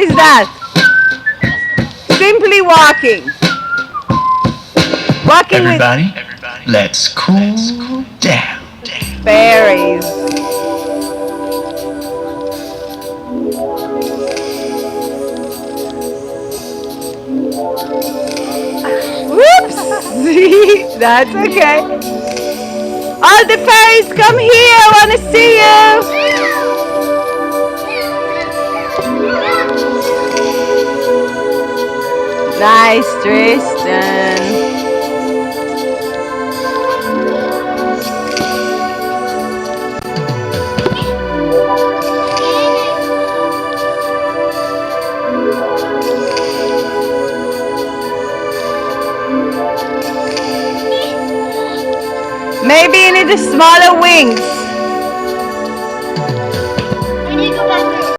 is that? Simply walking. Walking Everybody, let's cool down. with fairies. Whoops! That's okay. All the fairies, come here. I want to see you. Nice, Tristan. Maybe you need a smaller wings.